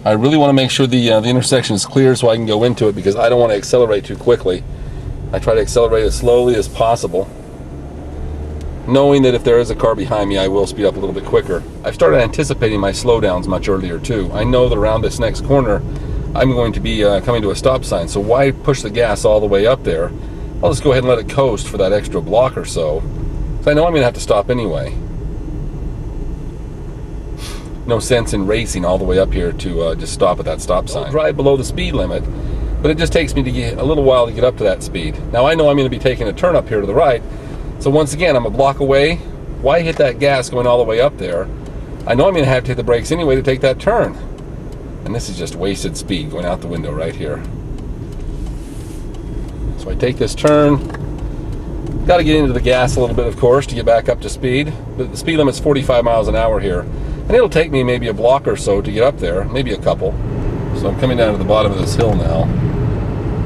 I really want to make sure the intersection is clear so I can go into it, because I don't want to accelerate too quickly. I try to accelerate as slowly as possible, knowing that if there is a car behind me, I will speed up a little bit quicker. I've started anticipating my slowdowns much earlier too. I know that around this next corner, I'm going to be coming to a stop sign, so why push the gas all the way up there? I'll just go ahead and let it coast for that extra block or so, because I know I'm going to have to stop anyway. No sense in racing all the way up here to just stop at that stop sign. I'll drive below the speed limit, but it just takes me to get a little while to get up to that speed. Now I know I'm going to be taking a turn up here to the right, so once again, I'm a block away. Why hit that gas going all the way up there? I know I'm going to have to hit the brakes anyway to take that turn. And this is just wasted speed going out the window right here. So I take this turn. Got to get into the gas a little bit, of course, to get back up to speed. But the speed limit's 45 miles an hour here. And it'll take me maybe a block or so to get up there, maybe a couple. So I'm coming down to the bottom of this hill now.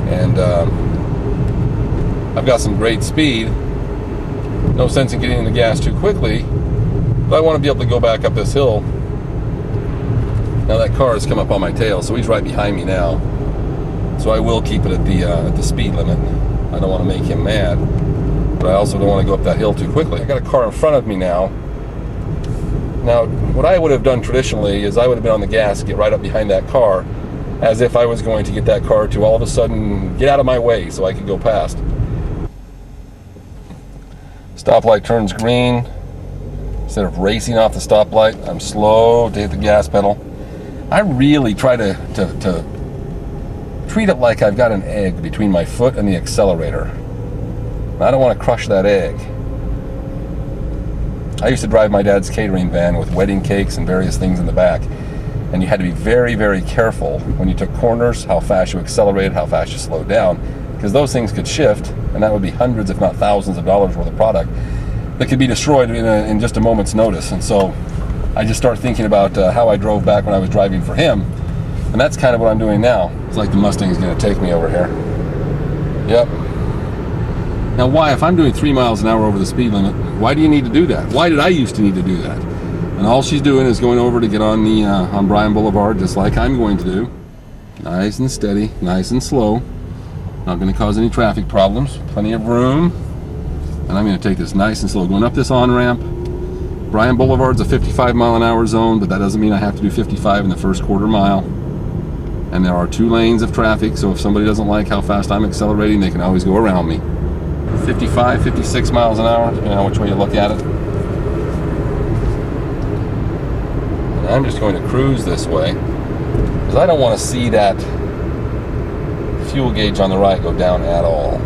And I've got some great speed. No sense in getting in the gas too quickly, but I want to be able to go back up this hill. Now that car has come up on my tail, so he's right behind me now. So I will keep it at the speed limit. I don't want to make him mad, but I also don't want to go up that hill too quickly. I got a car in front of me now. Now, what I would have done traditionally is I would have been on the gas, get right up behind that car, as if I was going to get that car to all of a sudden get out of my way so I could go past. Stoplight turns green. Instead of racing off the stoplight, I'm slow to hit the gas pedal. I really try to treat it like I've got an egg between my foot and the accelerator. I don't want to crush that egg. I used to drive my dad's catering van with wedding cakes and various things in the back, and you had to be very, very careful when you took corners, how fast you accelerated, how fast you slowed down, because those things could shift, and that would be hundreds, if not thousands of dollars worth of product that could be destroyed in just a moment's notice. And so I just start thinking about how I drove back when I was driving for him, and that's kind of what I'm doing now. It's like the Mustang's going to take me over here. Yep. Now why, if I'm doing 3 miles an hour over the speed limit, why do you need to do that? Why did I used to need to do that? And all she's doing is going over to get on the on Bryan Boulevard, just like I'm going to do. Nice and steady, nice and slow. Not going to cause any traffic problems. Plenty of room. And I'm going to take this nice and slow. Going up this on-ramp. Bryan Boulevard's a 55 mile an hour zone, but that doesn't mean I have to do 55 in the first quarter mile. And there are 2 lanes of traffic, so if somebody doesn't like how fast I'm accelerating, they can always go around me. 55, 56 miles an hour, depending on which way you look at it. And I'm just going to cruise this way, because I don't want to see that fuel gauge on the right go down at all.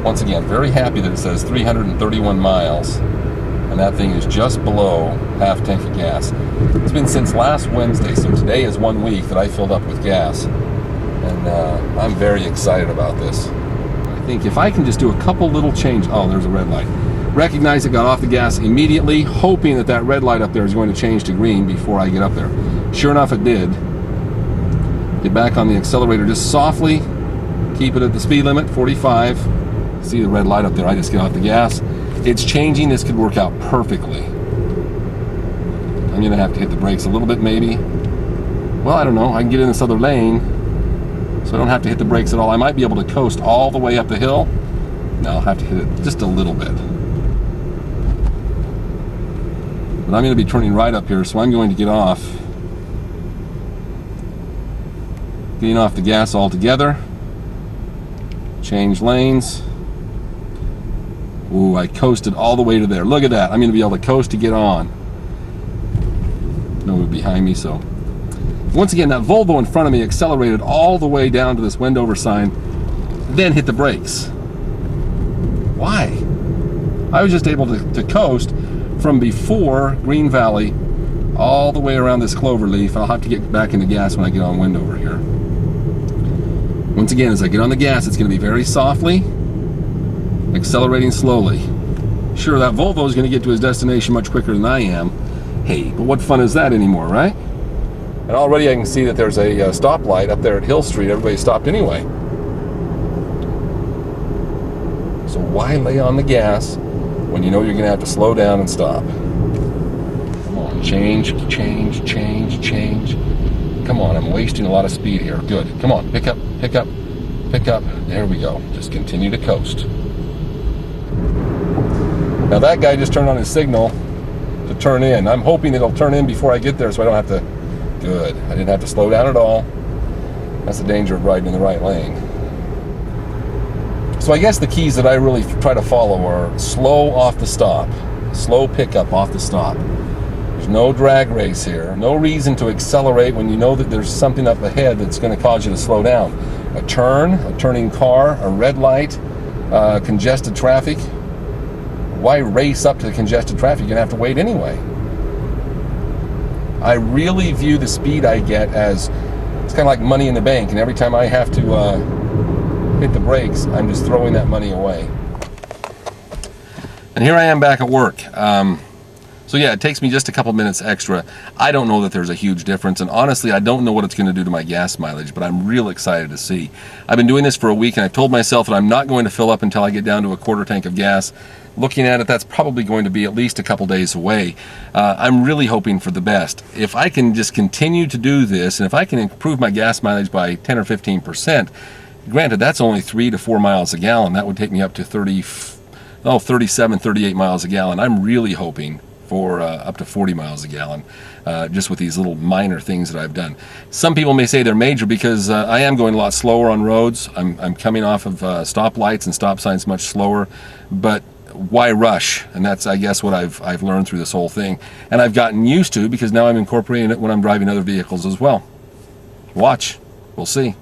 Once again, very happy that it says 331 miles, and that thing is just below half tank of gas. It's been since last Wednesday, so today is 1 week that I filled up with gas, and I'm very excited about this. I think if I can just do a couple little change, oh, there's a red light. Recognize it, got off the gas immediately, hoping that that red light up there is going to change to green before I get up there. Sure enough, it did. Get back on the accelerator just softly, keep it at the speed limit, 45. See the red light up there, I just get off the gas. It's changing, this could work out perfectly. I'm gonna have to hit the brakes a little bit maybe. Well, I don't know, I can get in this other lane, so I don't have to hit the brakes at all. I might be able to coast all the way up the hill. No, I'll have to hit it just a little bit. But I'm gonna be turning right up here, so I'm going to get off. Getting off the gas altogether. Change lanes. Ooh, I coasted all the way to there. Look at that. I'm going to be able to coast to get on. No one behind me, so. Once again, that Volvo in front of me accelerated all the way down to this Wendover sign, then hit the brakes. Why? I was just able to coast from before Green Valley all the way around this cloverleaf. I'll have to get back into gas when I get on Wendover here. Once again, as I get on the gas, it's going to be very softly, accelerating slowly. Sure, that Volvo is going to get to his destination much quicker than I am. Hey, but what fun is that anymore, right? And already I can see that there's a stoplight up there at Hill Street. Everybody stopped anyway. So why lay on the gas when you know you're going to have to slow down and stop? Come on, change, change, change, change. Come on, I'm wasting a lot of speed here. Good. Come on, pick up, pick up, pick up. There we go. Just continue to coast. Now that guy just turned on his signal to turn in. I'm hoping it'll turn in before I get there so I don't have to... Good. I didn't have to slow down at all. That's the danger of riding in the right lane. So I guess the keys that I really try to follow are slow off the stop. Slow pickup off the stop. There's no drag race here. No reason to accelerate when you know that there's something up ahead that's going to cause you to slow down. A turn, a turning car, a red light, congested traffic. Why race up to the congested traffic? You're going to have to wait anyway. I really view the speed I get as, it's kind of like money in the bank, and every time I have to hit the brakes, I'm just throwing that money away. And here I am back at work. So yeah, it takes me just a couple minutes extra. I don't know that there's a huge difference, and honestly, I don't know what it's going to do to my gas mileage, but I'm real excited to see. I've been doing this for a week, and I've told myself that I'm not going to fill up until I get down to a quarter tank of gas. Looking at it, that's probably going to be at least a couple days away. I'm really hoping for the best. If I can just continue to do this, and if I can improve my gas mileage by 10 or 15%, granted, that's only 3 to 4 miles a gallon. That would take me up to 37, 38 miles a gallon. I'm really hoping for up to 40 miles a gallon, just with these little minor things that I've done. Some people may say they're major because I am going a lot slower on roads. I'm coming off of stoplights and stop signs much slower, but why rush? And that's, I guess, what I've learned through this whole thing, and I've gotten used to, because now I'm incorporating it when I'm driving other vehicles as well. Watch, we'll see.